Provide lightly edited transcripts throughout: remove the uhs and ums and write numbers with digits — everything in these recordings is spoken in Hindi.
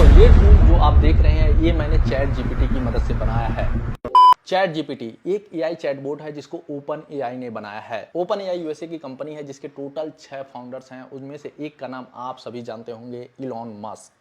ये टूल जो आप देख रहे हैं ये मैंने चैट जीपीटी की मदद से बनाया है। चैट जीपीटी एक एआई चैटबॉट है जिसको ओपन एआई ने बनाया है। ओपन एआई यूएसए की कंपनी है जिसके टोटल 6 फाउंडर्स हैं। उनमें से एक का नाम आप सभी जानते होंगे, इलॉन मस्क।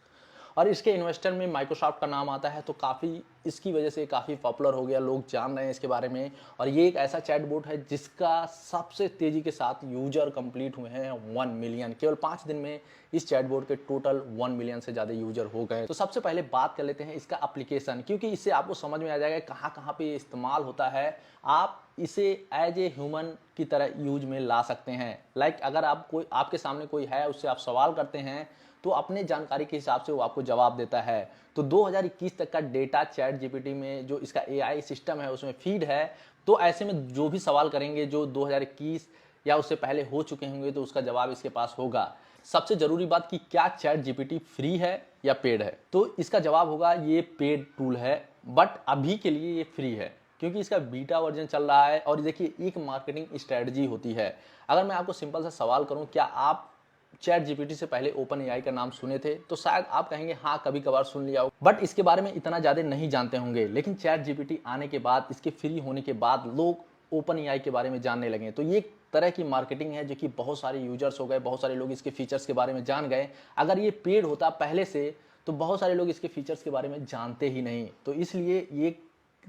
और इसके इन्वेस्टर में माइक्रोसॉफ्ट का नाम आता है, तो काफ़ी इसकी वजह से काफ़ी पॉपुलर हो गया, लोग जान रहे हैं इसके बारे में। और ये एक ऐसा चैटबॉट है जिसका सबसे तेज़ी के साथ यूजर कंप्लीट हुए हैं 1 मिलियन। केवल 5 दिन में इस चैटबॉट के टोटल 1 मिलियन से ज़्यादा यूजर हो गए। तो सबसे पहले बात कर लेते हैं इसका एप्लीकेशन, क्योंकि इससे आपको समझ में आ जाएगा कहाँ कहाँ पे ये इस्तेमाल होता है। आप इसे एज ए ह्यूमन की तरह यूज में ला सकते हैं। लाइक अगर आप कोई आपके सामने कोई है, उससे आप सवाल करते हैं तो अपने जानकारी के हिसाब से वो आपको जवाब देता है। तो 2021 तक का डेटा चैट जीपीटी में जो इसका एआई सिस्टम है उसमें फीड है। तो ऐसे में जो भी सवाल करेंगे जो 2021 या उससे पहले हो चुके होंगे तो उसका जवाब इसके पास होगा। सबसे जरूरी बात कि क्या चैट जीपीटी फ्री है या पेड है, तो इसका जवाब होगा ये पेड टूल है, बट अभी के लिए ये फ्री है क्योंकि इसका बीटा वर्जन चल रहा है। और देखिए एक मार्केटिंग स्ट्रेटजी होती है। अगर मैं आपको सिंपल सा सवाल करूं, क्या आप चैट जीपीटी से पहले ओपन एआई का नाम सुने थे, तो शायद आप कहेंगे हाँ कभी कभार सुन लिया हो, बट इसके बारे में इतना ज़्यादा नहीं जानते होंगे। लेकिन चैट जीपीटी आने के बाद, इसके फ्री होने के बाद लोग ओपन एआई के बारे में जानने लगे। तो ये एक तरह की मार्केटिंग है जो कि बहुत सारे यूजर्स हो गए, बहुत सारे लोग इसके फीचर्स के बारे में जान गए। अगर ये पेड होता पहले से तो बहुत सारे लोग इसके फीचर्स के बारे में जानते ही नहीं। तो इसलिए ये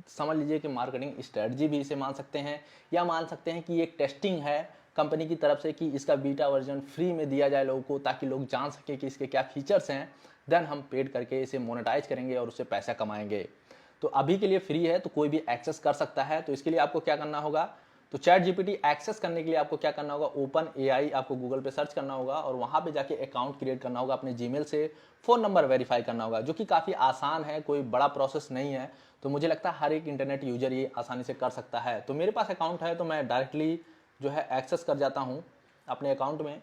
समझ लीजिए कि मार्केटिंग स्ट्रेटजी भी इसे मान सकते हैं, या मान सकते हैं कि एक टेस्टिंग है कंपनी की तरफ से कि इसका बीटा वर्जन फ्री में दिया जाए लोगों को, ताकि लोग जान सके कि इसके क्या फीचर्स हैं। देन हम पेड करके इसे मोनेटाइज करेंगे और उससे पैसा कमाएंगे। तो अभी के लिए फ्री है तो कोई भी एक्सेस कर सकता है। तो इसके लिए आपको क्या करना होगा, तो चैट जीपीटी एक्सेस करने के लिए आपको क्या करना होगा, ओपन एआई आपको गूगल पे सर्च करना होगा और वहां पे जाके अकाउंट क्रिएट करना होगा अपने जीमेल से, फ़ोन नंबर वेरीफाई करना होगा, जो कि काफ़ी आसान है, कोई बड़ा प्रोसेस नहीं है। तो मुझे लगता है हर एक इंटरनेट यूजर ये आसानी से कर सकता है। तो मेरे पास अकाउंट है तो मैं डायरेक्टली जो है एक्सेस कर जाता हूँ अपने अकाउंट में।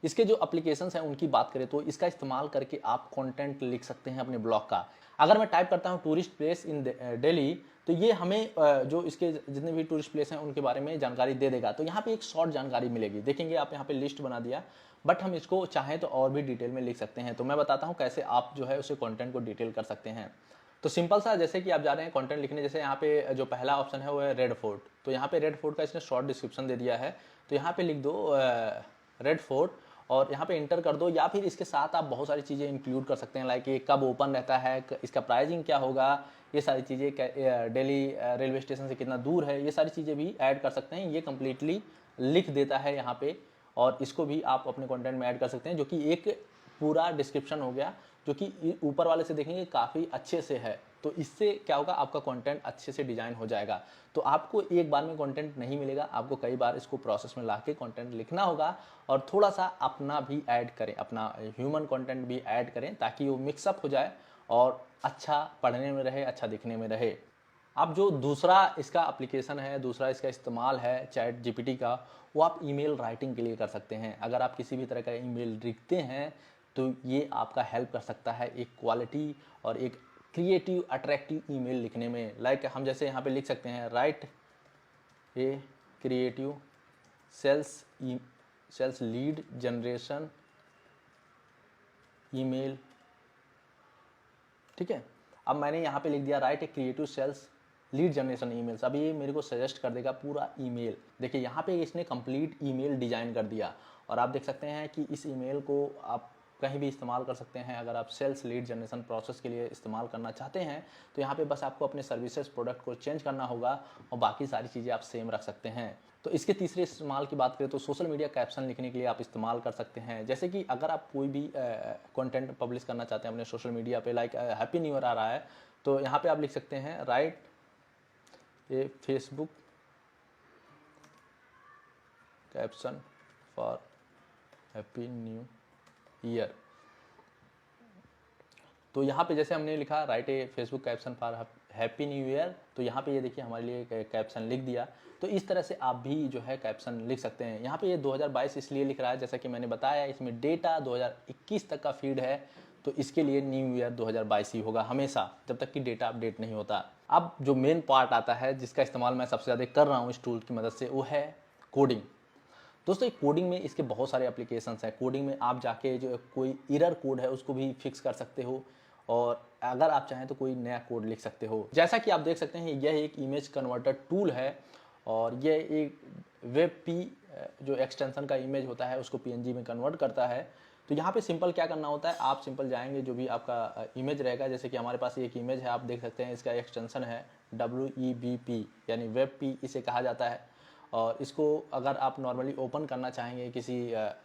इसके जो एप्लीकेशंस हैं उनकी बात करें तो इसका इस्तेमाल करके आप कंटेंट लिख सकते हैं अपने ब्लॉग का। अगर मैं टाइप करता हूं टूरिस्ट प्लेस इन दिल्ली, तो ये हमें जो इसके जितने भी टूरिस्ट प्लेस हैं उनके बारे में जानकारी दे देगा। तो यहाँ पे एक शॉर्ट जानकारी मिलेगी, देखेंगे आप यहाँ पे लिस्ट बना दिया, बट हम इसको चाहें तो और भी डिटेल में लिख सकते हैं। तो मैं बताता हूँ कैसे आप जो है उसे कंटेंट को डिटेल कर सकते हैं। तो सिंपल सा, जैसे कि आप जा रहे हैं कंटेंट लिखने, जैसे यहाँ पे जो पहला ऑप्शन है वो है रेड फोर्ट। तो यहाँ पे रेड फोर्ट का इसने शॉर्ट डिस्क्रिप्शन दे दिया है। तो यहाँ पे लिख दो रेड फोर्ट और यहाँ पे इंटर कर दो, या फिर इसके साथ आप बहुत सारी चीज़ें इंक्लूड कर सकते हैं, लाइक ये कब ओपन रहता है, इसका प्राइसिंग क्या होगा, ये सारी चीज़ें, दिल्ली रेलवे स्टेशन से कितना दूर है, ये सारी चीज़ें भी ऐड कर सकते हैं। ये कम्प्लीटली लिख देता है यहाँ पे, और इसको भी आप अपने कंटेंट में ऐड कर सकते हैं, जो कि एक पूरा डिस्क्रिप्शन हो गया, जो कि ऊपर वाले से देखेंगे काफ़ी अच्छे से है। तो इससे क्या होगा, आपका कंटेंट अच्छे से डिजाइन हो जाएगा। तो आपको एक बार में कंटेंट नहीं मिलेगा, आपको कई बार इसको प्रोसेस में लाके कंटेंट लिखना होगा, और थोड़ा सा अपना भी ऐड करें, अपना ह्यूमन कंटेंट भी ऐड करें, ताकि वो मिक्सअप हो जाए और अच्छा पढ़ने में रहे, अच्छा दिखने में रहे। अब जो दूसरा इसका एप्लीकेशन है, दूसरा इसका इस्तेमाल है चैट जीपीटी का, वो आप ईमेल राइटिंग के लिए कर सकते हैं। अगर आप किसी भी तरह का ईमेल लिखते हैं तो ये आपका हेल्प कर सकता है एक क्वालिटी और एक क्रिएटिव अट्रैक्टिव ईमेल लिखने में। लाइक हम जैसे यहाँ पे लिख सकते हैं, write a creative sales lead generation email, ठीक है। अब मैंने यहाँ पे लिख दिया write a creative sales lead generation emails. अब ये मेरे को सजेस्ट कर देगा पूरा ईमेल। देखिए यहाँ पे इसने कंप्लीट ईमेल डिजाइन कर दिया, और आप देख सकते हैं कि इस ईमेल को आप कहीं भी इस्तेमाल कर सकते हैं। अगर आप सेल्स लीड जनरेशन प्रोसेस के लिए इस्तेमाल करना चाहते हैं तो यहाँ पे बस आपको अपने सर्विसेज प्रोडक्ट को चेंज करना होगा, और बाकी सारी चीज़ें आप सेम रख सकते हैं। तो इसके तीसरे इस्तेमाल की बात करें तो सोशल मीडिया कैप्शन लिखने के लिए आप इस्तेमाल कर सकते हैं। जैसे कि अगर आप कोई भी कंटेंट पब्लिश करना चाहते हैं अपने सोशल मीडिया पे, लाइक हैप्पी न्यू ईयर आ रहा है, तो यहाँ पे आप लिख सकते हैं write A Facebook caption for happy new year. तो यहाँ पे जैसे हमने लिखा right A Facebook caption for happy new year, तो यहाँ पे ये देखिए हमारे लिए कैप्शन लिख दिया। तो इस तरह से आप भी जो है कैप्शन लिख सकते हैं। यहाँ पे ये 2022 इसलिए लिख रहा है, जैसा कि मैंने बताया इसमें डेटा 2021 तक का फीड है, तो इसके लिए न्यू ईयर 2022 ही होगा हमेशा, जब तक कि डेटा अपडेट नहीं होता। अब जो मेन पार्ट आता है जिसका इस्तेमाल मैं सबसे ज़्यादा कर रहा हूँ इस टूल की मदद से, वो है कोडिंग। दोस्तों एक कोडिंग में इसके बहुत सारे एप्लीकेशंस हैं। कोडिंग में आप जाके जो कोई एरर कोड है उसको भी फिक्स कर सकते हो, और अगर आप चाहें तो कोई नया कोड लिख सकते हो। जैसा कि आप देख सकते हैं यह एक इमेज कन्वर्टर टूल है, और यह एक वेब पी जो एक्सटेंशन का इमेज होता है उसको पीएनजी में कन्वर्ट करता है। तो यहाँ पे सिंपल क्या करना होता है, आप सिंपल जाएंगे, जो भी आपका इमेज रहेगा, जैसे कि हमारे पास एक इमेज है, आप देख सकते हैं इसका एक्सटेंशन है WEBP, यानी वेब पी इसे कहा जाता है। और इसको अगर आप नॉर्मली ओपन करना चाहेंगे किसी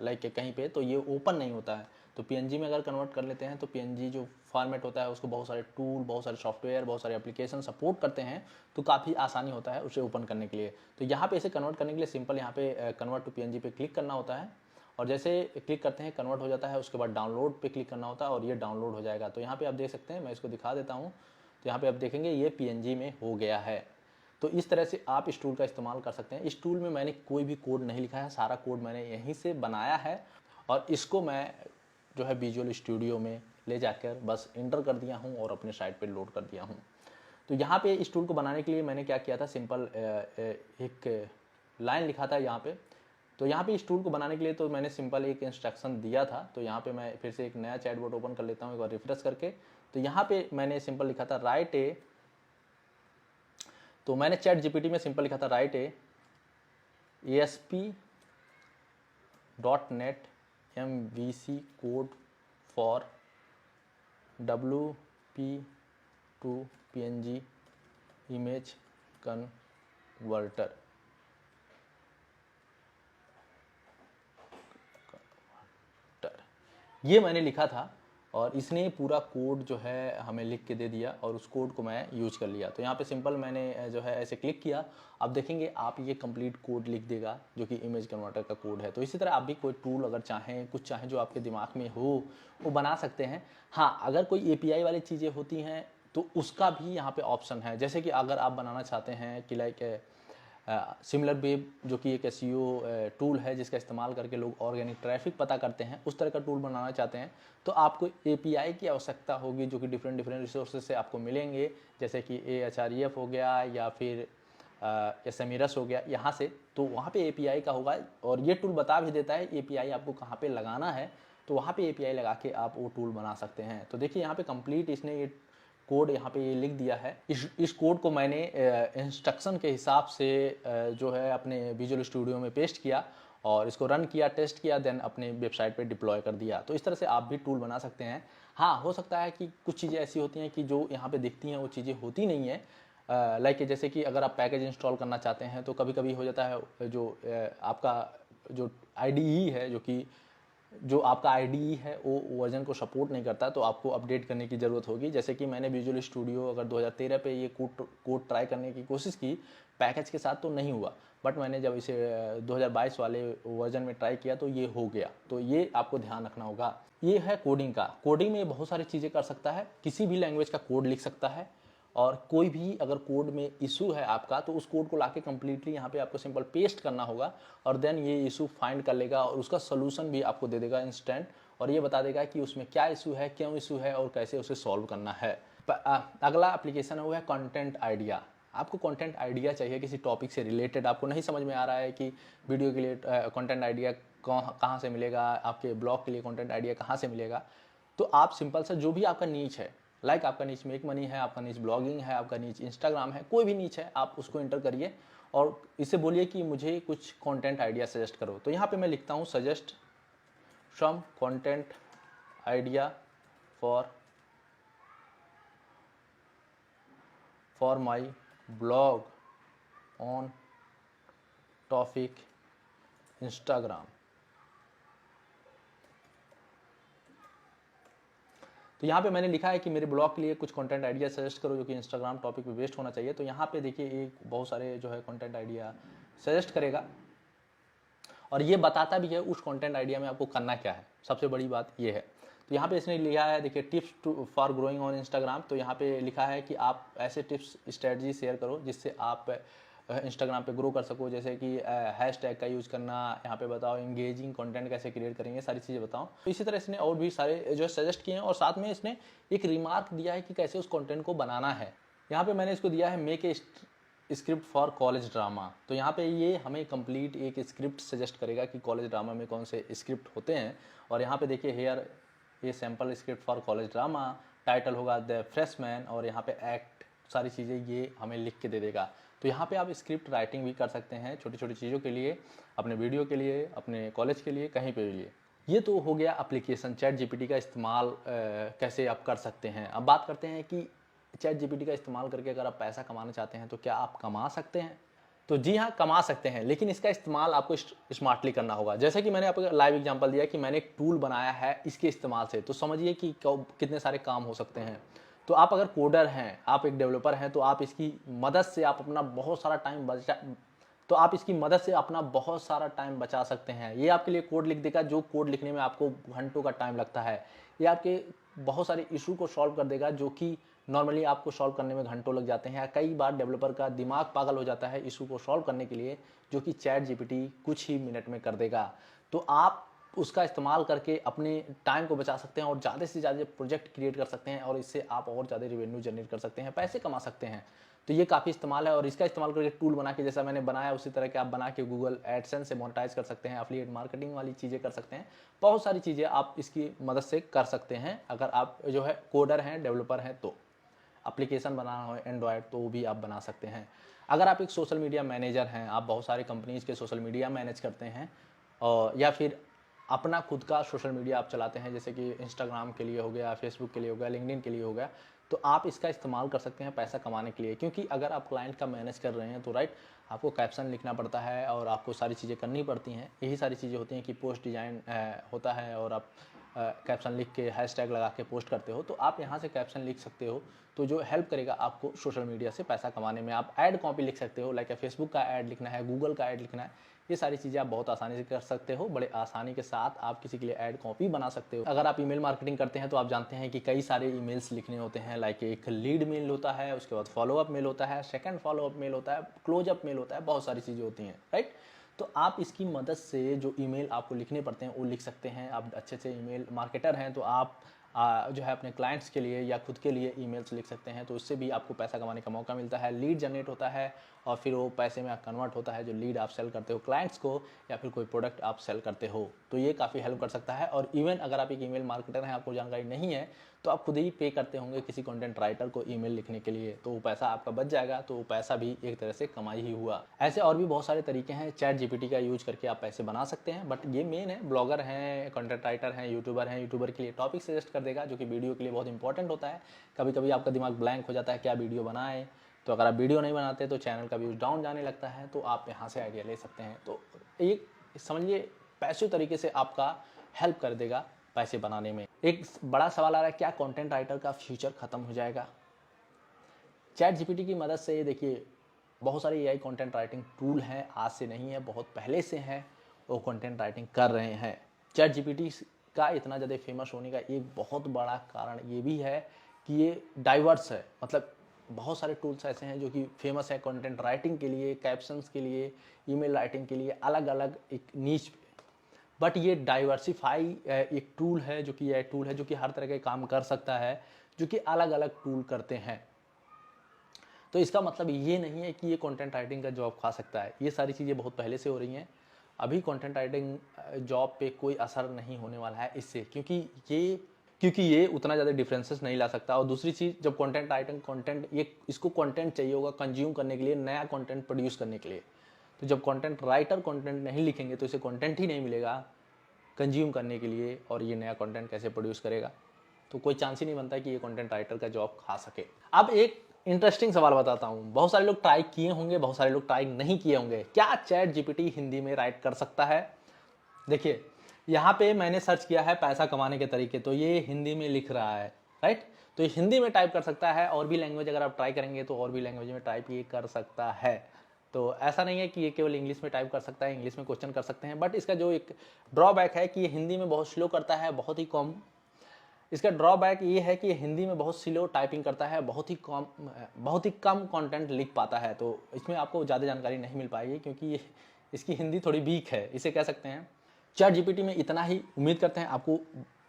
लाइक कहीं पे, तो ये ओपन नहीं होता है। तो पीएनजी में अगर कन्वर्ट कर लेते हैं तो पीएनजी जो फॉर्मेट होता है उसको बहुत सारे टूल, बहुत सारे सॉफ्टवेयर, बहुत सारे एप्लीकेशन सपोर्ट करते हैं, तो काफ़ी आसानी होता है उसे ओपन करने के लिए। तो यहाँ पे इसे कन्वर्ट करने के लिए सिंपल यहाँ पे कन्वर्ट टू पीएनजी पे क्लिक करना होता है, और जैसे क्लिक करते हैं कन्वर्ट हो जाता है। उसके बाद डाउनलोड पे क्लिक करना होता है और ये डाउनलोड हो जाएगा। तो यहाँ पे आप देख सकते हैं, मैं इसको दिखा देता हूँ। तो यहाँ पे आप देखेंगे ये पीएनजी में हो गया है। तो इस तरह से आप इस टूल का इस्तेमाल कर सकते हैं। इस टूल में मैंने कोई भी कोड नहीं लिखा है, सारा कोड मैंने यहीं से बनाया है, और इसको मैं जो है विजुअल स्टूडियो में ले जाकर बस इंटर कर दिया हूँ और अपने साइट पे लोड कर दिया हूँ। तो यहाँ पे इस टूल को बनाने के लिए मैंने क्या किया था, सिंपल एक लाइन लिखा था यहाँ पे। तो यहाँ पे इस टूल को बनाने के लिए तो मैंने सिंपल एक इंस्ट्रक्शन दिया था। तो यहाँ पे मैं फिर से एक नया चैटबॉट ओपन कर लेता हूँ एक बार रिफ्रेश करके। तो यहाँ पे मैंने सिंपल लिखा था राइट ए, तो मैंने चैट जीपीटी में सिंपल लिखा था right A ASP.NET MVC code for WP to PNG image converter. ये मैंने लिखा था, और इसने पूरा कोड जो है हमें लिख के दे दिया, और उस कोड को मैं यूज कर लिया। तो यहाँ पे सिंपल मैंने जो है ऐसे क्लिक किया, अब देखेंगे आप ये कंप्लीट कोड लिख देगा जो कि इमेज कन्वर्टर का कोड है। तो इसी तरह आप भी कोई टूल अगर चाहें, कुछ चाहें जो आपके दिमाग में हो, वो बना सकते हैं। हाँ, अगर कोई API वाली चीज़ें होती हैं तो उसका भी यहाँ पे ऑप्शन है। जैसे कि अगर आप बनाना चाहते हैं कि लाइक सिमिलर वेब, जो कि एक SEO टूल है जिसका इस्तेमाल करके लोग ऑर्गेनिक ट्रैफिक पता करते हैं, उस तरह का टूल बनाना चाहते हैं, तो आपको API की आवश्यकता होगी, जो कि डिफरेंट रिसोर्सेज से आपको मिलेंगे, जैसे कि Ahref हो गया या फिर SMERS हो गया यहाँ से। तो वहाँ पे API का होगा, और ये टूल बता भी देता है API आपको कहाँ पे लगाना है, तो वहाँ पे API लगा के आप वो टूल बना सकते हैं। तो देखिए यहाँ पे कंप्लीट इसने ये कोड यहाँ पे ये लिख दिया है। इस कोड को मैंने इंस्ट्रक्शन के हिसाब से जो है अपने विजुअल स्टूडियो में पेस्ट किया, और इसको रन किया, टेस्ट किया, देन अपने वेबसाइट पे डिप्लॉय कर दिया। तो इस तरह से आप भी टूल बना सकते हैं। हाँ, हो सकता है कि कुछ चीज़ें ऐसी होती हैं कि जो यहाँ पे दिखती हैं वो चीज़ें होती नहीं है। लाइक जैसे कि अगर आप पैकेज इंस्टॉल करना चाहते हैं तो कभी कभी हो जाता है जो आपका जो IDE है, जो आपका IDE है वो वर्जन को सपोर्ट नहीं करता, तो आपको अपडेट करने की ज़रूरत होगी। जैसे कि मैंने विजुअल स्टूडियो अगर 2013 पे ये कोड ट्राई करने की कोशिश की पैकेज के साथ, तो नहीं हुआ, बट मैंने जब इसे 2022 वाले वर्जन में ट्राई किया तो ये हो गया। तो ये आपको ध्यान रखना होगा। ये है कोडिंग का। कोडिंग में बहुत सारी चीज़ें कर सकता है, किसी भी लैंग्वेज का कोड लिख सकता है, और कोई भी अगर कोड में इशू है आपका, तो उस कोड को लाके कम्प्लीटली यहाँ पे आपको सिंपल पेस्ट करना होगा, और देन ये इशू फाइंड कर लेगा और उसका सोल्यूशन भी आपको दे देगा इंस्टेंट, और ये बता देगा कि उसमें क्या इशू है, क्यों इशू है, और कैसे उसे सॉल्व करना है। अगला एप्लीकेशन है वो है कंटेंट आइडिया। आपको कंटेंट आइडिया चाहिए किसी टॉपिक से रिलेटेड, आपको नहीं समझ में आ रहा है कि वीडियो के लिए कंटेंट आइडिया कहाँ से मिलेगा, आपके ब्लॉग के लिए कंटेंट आइडिया कहाँ से मिलेगा, तो आप सिंपल सा जो भी आपका नीच है, लाइक आपका नीच मेक मनी है, आपका नीच ब्लॉगिंग है, आपका नीच इंस्टाग्राम है, कोई भी नीच है, आप उसको इंटर करिए और इससे बोलिए कि मुझे कुछ कंटेंट आइडिया सजेस्ट करो। तो यहाँ पे मैं लिखता हूँ suggest some content idea for my blog on topic Instagram. तो यहाँ पे मैंने लिखा है कि मेरे ब्लॉग के लिए कुछ कंटेंट आइडिया सजेस्ट करो जो कि इंस्टाग्राम टॉपिक पे बेस्ड होना चाहिए। तो यहाँ पे देखिए एक बहुत सारे जो है कंटेंट आइडिया सजेस्ट करेगा, और ये बताता भी है उस कंटेंट आइडिया में आपको करना क्या है। सबसे बड़ी बात ये है। तो यहाँ पे इसने लिखा है, देखिए tips for growing on Instagram. तो यहाँ पे लिखा है कि आप ऐसे टिप्स स्ट्रेटजी शेयर करो जिससे आप इंस्टाग्राम पे ग्रो कर सको, जैसे कि हैशटैग का यूज़ करना, यहाँ पे बताओ इंगेजिंग कंटेंट कैसे क्रिएट करेंगे, सारी चीज़ें बताओ। तो इसी तरह इसने और भी सारे जो सजेस्ट किए हैं, और साथ में इसने एक रिमार्क दिया है कि कैसे उस कंटेंट को बनाना है। यहाँ पे मैंने इसको दिया है make a script for college drama. तो यहाँ पे ये हमें कंप्लीट एक स्क्रिप्ट सजेस्ट करेगा कि कॉलेज ड्रामा में कौन से स्क्रिप्ट होते हैं। और यहाँ पे देखिए हेयर ये sample script for college drama, title होगा द फ्रेशमैन, और यहाँ पे एक्ट, सारी चीज़ें ये हमें लिख के दे देगा। तो यहाँ पे आप स्क्रिप्ट राइटिंग भी कर सकते हैं छोटी छोटी चीज़ों के लिए, अपने वीडियो के लिए, अपने कॉलेज के लिए, कहीं पे भी लिए। ये तो हो गया एप्लीकेशन चैट जीपीटी का इस्तेमाल कैसे आप कर सकते हैं। अब बात करते हैं कि चैट जीपीटी का इस्तेमाल करके अगर आप पैसा कमाना चाहते हैं तो क्या आप कमा सकते हैं। तो जी हाँ, कमा सकते हैं, लेकिन इसका इस्तेमाल आपको स्मार्टली करना होगा। जैसे कि मैंने आपको लाइव एग्जांपल दिया कि मैंने एक टूल बनाया है इसके इस्तेमाल से, तो समझिए कि कितने सारे काम हो सकते हैं। तो आप अगर कोडर हैं, आप एक डेवलपर हैं, तो आप इसकी मदद से आप अपना बहुत सारा टाइम बचा सकते हैं। ये आपके लिए कोड लिख देगा, जो कोड लिखने में आपको घंटों का टाइम लगता है। ये आपके बहुत सारे इशू को सॉल्व कर देगा, जो कि नॉर्मली आपको सॉल्व करने में घंटों लग जाते हैं। कई बार डेवलपर का दिमाग पागल हो जाता है इशू को सॉल्व करने के लिए, जो कि चैट जीपीटी कुछ ही मिनट में कर देगा। तो आप उसका इस्तेमाल करके अपने टाइम को बचा सकते हैं और ज़्यादा से ज़्यादा प्रोजेक्ट क्रिएट कर सकते हैं, और इससे आप और ज़्यादा रेवेन्यू जनरेट कर सकते हैं, पैसे कमा सकते हैं। तो ये काफ़ी इस्तेमाल है, और इसका इस्तेमाल करके टूल बना के, जैसा मैंने बनाया उसी तरह के आप बना के गूगल एडसेंस से मोनेटाइज कर सकते हैं, एफिलिएट मार्केटिंग वाली चीज़ें कर सकते हैं। बहुत सारी चीज़ें आप इसकी मदद से कर सकते हैं अगर आप जो है कोडर हैं, डेवलपर हैं। तो एप्लीकेशन बनाना हो एंड्रॉयड तो भी आप बना सकते हैं। अगर आप एक सोशल मीडिया मैनेजर हैं, आप बहुत सारे कंपनीज के सोशल मीडिया मैनेज करते हैं, और या फिर अपना खुद का सोशल मीडिया आप चलाते हैं, जैसे कि इंस्टाग्राम के लिए हो गया, फेसबुक के लिए हो गया, लिंक्डइन के लिए हो गया, तो आप इसका इस्तेमाल कर सकते हैं पैसा कमाने के लिए। क्योंकि अगर आप क्लाइंट का मैनेज कर रहे हैं तो राइट, आपको कैप्शन लिखना पड़ता है और आपको सारी चीज़ें करनी पड़ती हैं। यही सारी चीज़ें होती हैं कि पोस्ट डिज़ाइन होता है, और आप कैप्शन लिख के हैशटैग लगा के पोस्ट करते हो, तो आप यहाँ से कैप्शन लिख सकते हो, तो जो हेल्प करेगा आपको सोशल मीडिया से पैसा कमाने में। आप ऐड कॉपी लिख सकते हो, लाइक फेसबुक का ऐड लिखना है, गूगल का ऐड लिखना है, ये सारी चीज़ें आप बहुत आसानी से कर सकते हो। बड़े आसानी के साथ आप किसी के लिए ऐड कॉपी बना सकते हो। अगर आप ईमेल मार्केटिंग करते हैं तो आप जानते हैं कि कई सारे ईमेल्स लिखने होते हैं, लाइक एक लीड मेल होता है, उसके बाद फॉलोअप मेल होता है, सेकंड फॉलोअप मेल होता है, क्लोजअप मेल होता है, बहुत सारी चीज़ें होती हैं, राइट। तो आप इसकी मदद से जो ईमेल आपको लिखने पड़ते हैं वो लिख सकते हैं। आप अच्छे से ईमेल मार्केटर हैं तो आप जो है अपने क्लाइंट्स के लिए या खुद के लिए ईमेल्स लिख सकते हैं, तो उससे भी आपको पैसा कमाने का मौका मिलता है। लीड जनरेट होता है और फिर वो पैसे में कन्वर्ट होता है, जो लीड आप सेल करते हो क्लाइंट्स को, या फिर कोई प्रोडक्ट आप सेल करते हो, तो ये काफ़ी हेल्प कर सकता है। और इवन अगर आप एक ईमेल मार्केटर हैं, आपको जानकारी नहीं है, तो आप खुद ही पे करते होंगे किसी कंटेंट राइटर को ईमेल लिखने के लिए, तो वो पैसा आपका बच जाएगा, तो वो पैसा भी एक तरह से कमाई ही हुआ। ऐसे और भी बहुत सारे तरीके हैं चैट जीपीटी का यूज करके आप पैसे बना सकते हैं, बट ये मेन है ब्लॉगर हैं, कंटेंट राइटर हैं, यूट्यूबर के लिए टॉपिक सजेस्ट कर देगा, जो कि वीडियो के लिए बहुत इंपॉर्टेंट होता है। कभी कभी आपका दिमाग ब्लैंक हो जाता है क्या वीडियो बनाए, तो अगर आप वीडियो नहीं बनाते तो चैनल का व्यूज डाउन जाने लगता है, तो आप यहाँ से आइडिया ले सकते हैं। तो एक समझिए पैसे तरीके से आपका हेल्प कर देगा पैसे बनाने में। एक बड़ा सवाल आ रहा है, क्या कंटेंट राइटर का फ्यूचर खत्म हो जाएगा? चैट जीपीटी की मदद से देखिए बहुत सारे एआई कंटेंट राइटिंग टूल हैं, आज से नहीं है, बहुत पहले से हैं, वो कंटेंट राइटिंग कर रहे हैं। चैट जीपीटी का इतना ज़्यादा फेमस होने का एक बहुत बड़ा कारण ये भी है कि ये डाइवर्स है, मतलब बहुत सारे टूल्स ऐसे हैं जो कि फेमस है कंटेंट राइटिंग के लिए, कैप्शंस के लिए, ईमेल राइटिंग के लिए, अलग अलग एक नीच। बट ये डाइवर्सिफाई एक टूल है, जो कि हर तरह के काम कर सकता है, जो कि अलग अलग टूल करते हैं। तो इसका मतलब ये नहीं है कि ये कंटेंट राइटिंग का जॉब खा सकता है। ये सारी चीज़ें बहुत पहले से हो रही हैं, अभी कंटेंट राइटिंग जॉब पे कोई असर नहीं होने वाला है इससे, क्योंकि ये उतना ज़्यादा डिफरेंसेस नहीं ला सकता। और दूसरी चीज़, जब कंटेंट राइटिंग इसको कंटेंट चाहिए होगा कंज्यूम करने के लिए, नया कंटेंट प्रोड्यूस करने के लिए, तो जब कंटेंट राइटर कंटेंट नहीं लिखेंगे तो इसे कंटेंट ही नहीं मिलेगा कंज्यूम करने के लिए, और ये नया कंटेंट कैसे प्रोड्यूस करेगा? तो कोई चांस ही नहीं बनता कि ये कंटेंट राइटर का जॉब खा सके। अब एक इंटरेस्टिंग सवाल बताता हूँ, बहुत सारे लोग ट्राई किए होंगे, बहुत सारे लोग ट्राई नहीं किए होंगे। क्या चैट जीपीटी हिंदी में राइट कर सकता है? देखिए यहाँ पे मैंने सर्च किया है पैसा कमाने के तरीके, तो ये हिंदी में लिख रहा है, राइट। तो ये हिंदी में टाइप कर सकता है, और भी लैंग्वेज अगर आप ट्राई करेंगे तो और भी लैंग्वेज में टाइप ये कर सकता है। तो ऐसा नहीं है कि ये केवल इंग्लिश में टाइप कर सकता है, इंग्लिश में क्वेश्चन कर सकते हैं, बट इसका जो एक ड्रॉबैक है कि ये हिंदी में बहुत स्लो करता है, बहुत ही कम। इसका ड्रॉबैक ये है कि हिंदी में बहुत स्लो टाइपिंग करता है, बहुत ही कम कंटेंट लिख पाता है। तो इसमें आपको ज़्यादा जानकारी नहीं मिल पाएगी, क्योंकि इसकी हिंदी थोड़ी वीक है, इसे कह सकते हैं। चैट जीपीटी में इतना ही। उम्मीद करते हैं आपको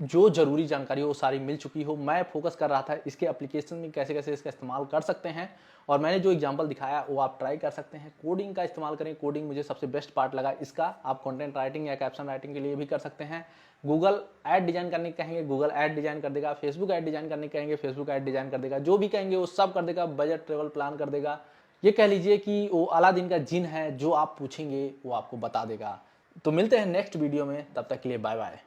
जो जरूरी जानकारी हो वो सारी मिल चुकी हो। मैं फोकस कर रहा था इसके एप्लीकेशन में कैसे कैसे इसका इस्तेमाल कर सकते हैं, और मैंने जो एग्जांपल दिखाया वो आप ट्राई कर सकते हैं। कोडिंग का इस्तेमाल करें, कोडिंग मुझे सबसे बेस्ट पार्ट लगा इसका। आप कंटेंट राइटिंग या कैप्शन राइटिंग के लिए भी कर सकते हैं। गूगल ऐड डिजाइन करने कहेंगे, गूगल ऐड डिजाइन कर देगा। फेसबुक ऐड डिजाइन करने कहेंगे, फेसबुक ऐड डिजाइन कर देगा। जो भी कहेंगे वो सब कर देगा। बजट ट्रेवल प्लान कर देगा। ये कह लीजिए कि वो अलादीन का जिन है, जो आप पूछेंगे वो आपको बता देगा। तो मिलते हैं नेक्स्ट वीडियो में, तब तक के लिए बाय बाय।